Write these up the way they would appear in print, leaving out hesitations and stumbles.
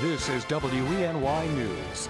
This is WENY News.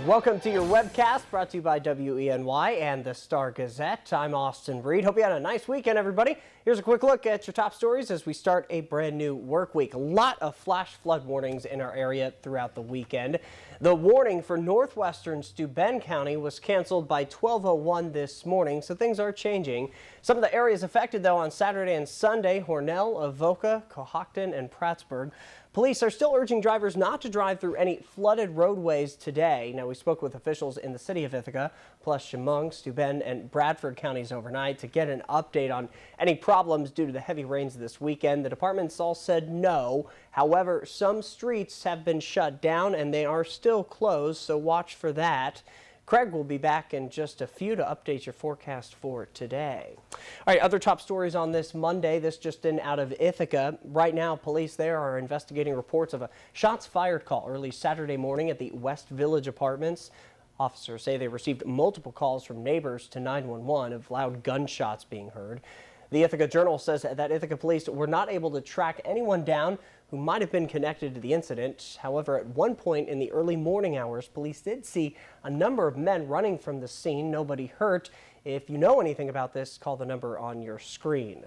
Welcome to your webcast, brought to you by WENY and the Star-Gazette. I'm Austin Reed. Hope you had a nice weekend, everybody. Here's a quick look at your top stories as we start a brand new work week. A lot of flash flood warnings in our area throughout the weekend. The warning for northwestern Steuben County was canceled by 12:01 this morning, so things are changing. Some of the areas affected, though, on Saturday and Sunday: Hornell, Avoca, Cohocton, and Prattsburg. Police are still urging drivers not to drive through any flooded roadways today. Now, we spoke with officials in the city of Ithaca, plus Chemung, Steuben, and Bradford counties overnight to get an update on any problems due to the heavy rains this weekend. The departments all said no. However, some streets have been shut down and they are still closed, so watch for that. Craig will be back in just a few to update your forecast for today. All right, other top stories on this Monday. This just in out of Ithaca. Right now, police there are investigating reports of a shots fired call early Saturday morning at the West Village Apartments. Officers say they received multiple calls from neighbors to 911 of loud gunshots being heard. The Ithaca Journal says that Ithaca police were not able to track anyone down who might have been connected to the incident. However, at one point in the early morning hours, police did see a number of men running from the scene. Nobody hurt. If you know anything about this, call the number on your screen.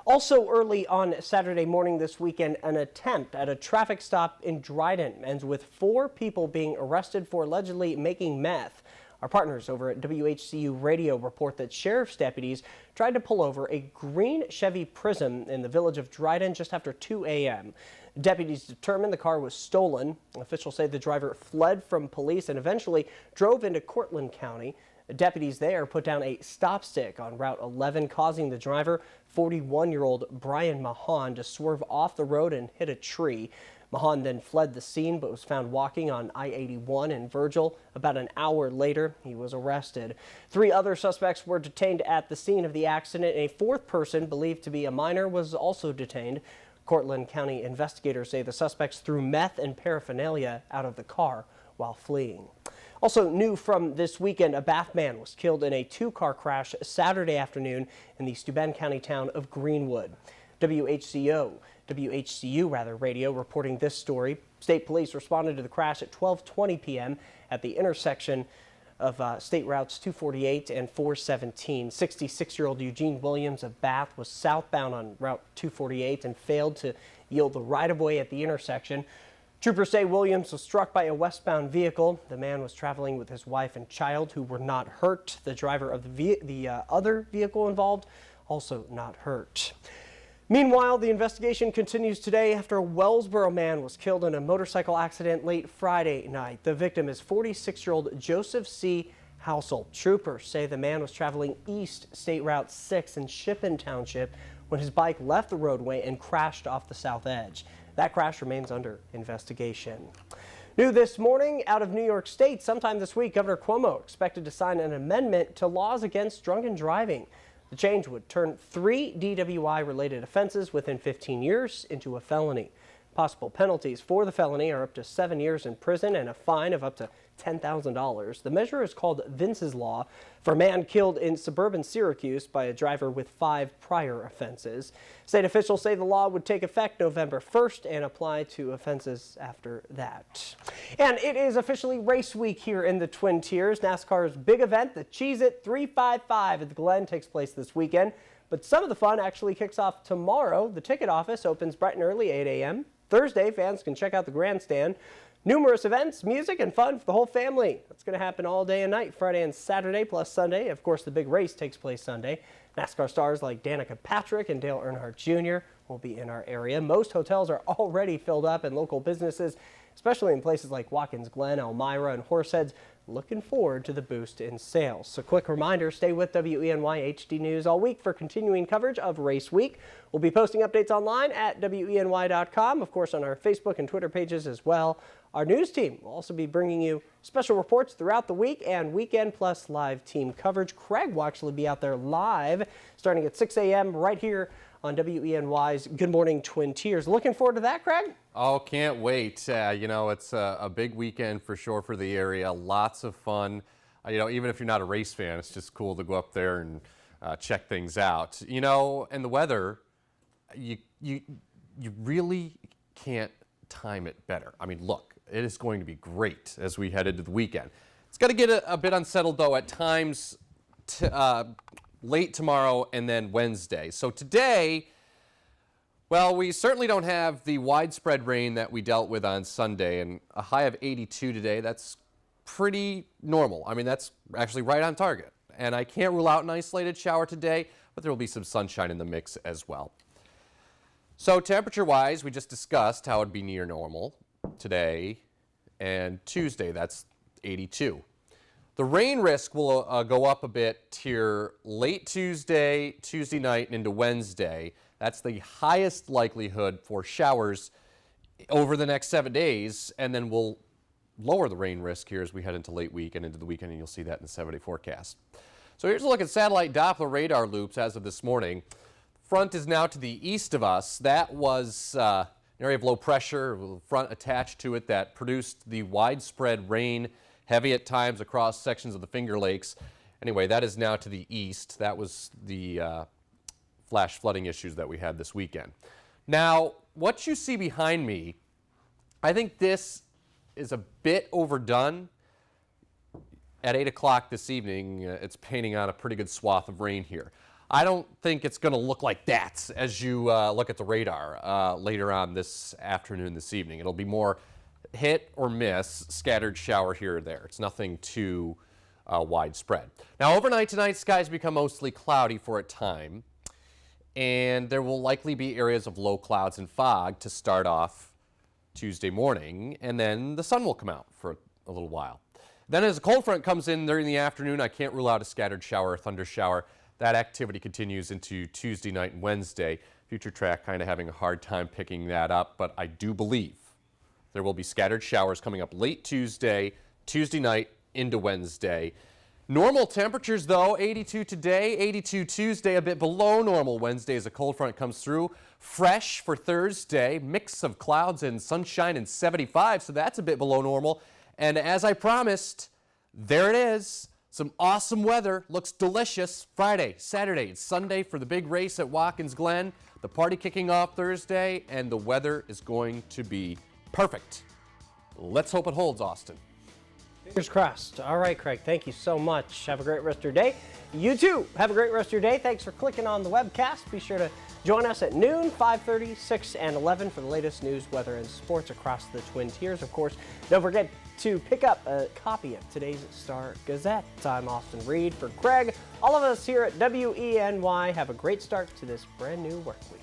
Also early on Saturday morning this weekend, an attempt at a traffic stop in Dryden ends with 4 people being arrested for allegedly making meth. Our partners over at WHCU Radio report that sheriff's deputies tried to pull over a green Chevy Prism in the village of Dryden just after 2 a.m. Deputies determined the car was stolen. Officials say the driver fled from police and eventually drove into Cortland County. Deputies there put down a stop stick on Route 11, causing the driver, 41-year-old Brian Mahan, to swerve off the road and hit a tree. Mahan then fled the scene but was found walking on I-81 in Virgil. About an hour later, he was arrested. 3 other suspects were detained at the scene of the accident. A 4th person, believed to be a minor, was also detained. Cortland County investigators say the suspects threw meth and paraphernalia out of the car while fleeing. Also new from this weekend, a Bath man was killed in a 2-car crash Saturday afternoon in the Steuben County town of Greenwood. WHCU Radio reporting this story. State police responded to the crash at 12:20 p.m. at the intersection of State Routes 248 and 417. 66-year-old Eugene Williams of Bath was southbound on Route 248 and failed to yield the right-of-way at the intersection. Troopers say Williams was struck by a westbound vehicle. The man was traveling with his wife and child, who were not hurt. The driver of the other vehicle involved also not hurt. Meanwhile, the investigation continues today after a Wellsboro man was killed in a motorcycle accident late Friday night. The victim is 46-year-old Joseph C. Housel. Troopers say the man was traveling east State Route 6 in Shippen Township when his bike left the roadway and crashed off the south edge. That crash remains under investigation. New this morning out of New York State, sometime this week, Governor Cuomo expected to sign an amendment to laws against drunken driving. The change would turn 3 DWI-related offenses within 15 years into a felony. Possible penalties for the felony are up to 7 years in prison and a fine of up to $10,000. The measure is called Vince's Law for a man killed in suburban Syracuse by a driver with 5 prior offenses. State officials say the law would take effect November 1st and apply to offenses after that. And it is officially race week here in the Twin Tiers. NASCAR's big event, the Cheez-It 355 at the Glen, takes place this weekend. But some of the fun actually kicks off tomorrow. The ticket office opens bright and early, 8 a.m. Thursday, fans can check out the grandstand. Numerous events, music, and fun for the whole family. That's going to happen all day and night, Friday and Saturday, plus Sunday. Of course, the big race takes place Sunday. NASCAR stars like Danica Patrick and Dale Earnhardt Jr. will be in our area. Most hotels are already filled up, and local businesses, especially in places like Watkins Glen, Elmira, and Horseheads, looking forward to the boost in sales. So quick reminder, stay with WENY-HD News all week for continuing coverage of Race Week. We'll be posting updates online at WENY.com, of course on our Facebook and Twitter pages as well. Our news team will also be bringing you special reports throughout the week and weekend plus live team coverage. Craig will actually be out there live starting at 6 a.m. right here on WENY's Good Morning Twin Tiers. Looking forward to that, Craig? Oh, can't wait. You know, it's a big weekend for sure for the area. Lots of fun. You know, even if you're not a race fan, it's just cool to go up there and check things out. You know, and the weather, you really can't time it better. I mean, look, it is going to be great as we head into the weekend. It's got to get a bit unsettled, though, at times late tomorrow and then Wednesday. So today, well, we certainly don't have the widespread rain that we dealt with on Sunday, and a high of 82 today, that's pretty normal. I mean, that's actually right on target. And I can't rule out an isolated shower today, but there will be some sunshine in the mix as well. So temperature-wise, we just discussed how it'd be near normal today and Tuesday, that's 82. The rain risk will go up a bit here late Tuesday, Tuesday night, and into Wednesday. That's the highest likelihood for showers over the next 7 days, and then we'll lower the rain risk here as we head into late week and into the weekend, and you'll see that in the 7-day forecast. So here's a look at satellite Doppler radar loops as of this morning. Front is now to the east of us. That was an area of low pressure, front attached to it that produced the widespread rain, heavy at times across sections of the Finger Lakes. Anyway, that is now to the east. That was the flash flooding issues that we had this weekend. Now, what you see behind me, I think this is a bit overdone. At 8 o'clock this evening, it's painting on a pretty good swath of rain here. I don't think it's going to look like that as you look at the radar later on this afternoon, this evening. It'll be more hit or miss, scattered shower here or there. It's nothing too widespread. Now, overnight tonight, skies become mostly cloudy for a time, and there will likely be areas of low clouds and fog to start off Tuesday morning, and then the sun will come out for a little while. Then as a cold front comes in during the afternoon, I can't rule out a scattered shower or thunder shower. That activity continues into Tuesday night and Wednesday. Future Track kind of having a hard time picking that up, but I do believe there will be scattered showers coming up late Tuesday, Tuesday night into Wednesday. Normal temperatures, though, 82 today, 82 Tuesday, a bit below normal Wednesday as a cold front comes through. Fresh for Thursday, mix of clouds and sunshine and 75, so that's a bit below normal. And as I promised, there it is. Some awesome weather. Looks delicious. Friday, Saturday, and Sunday for the big race at Watkins Glen. The party kicking off Thursday, and the weather is going to be perfect. Let's hope it holds, Austin. Fingers crossed. All right, Craig, thank you so much. Have a great rest of your day. You too, have a great rest of your day. Thanks for clicking on the webcast. Be sure to join us at noon, 5:30, 6, and 11 for the latest news, weather, and sports across the Twin Tiers. Of course, don't forget to pick up a copy of today's Star Gazette. I'm Austin Reed for Craig. All of us here at WENY have a great start to this brand new work week.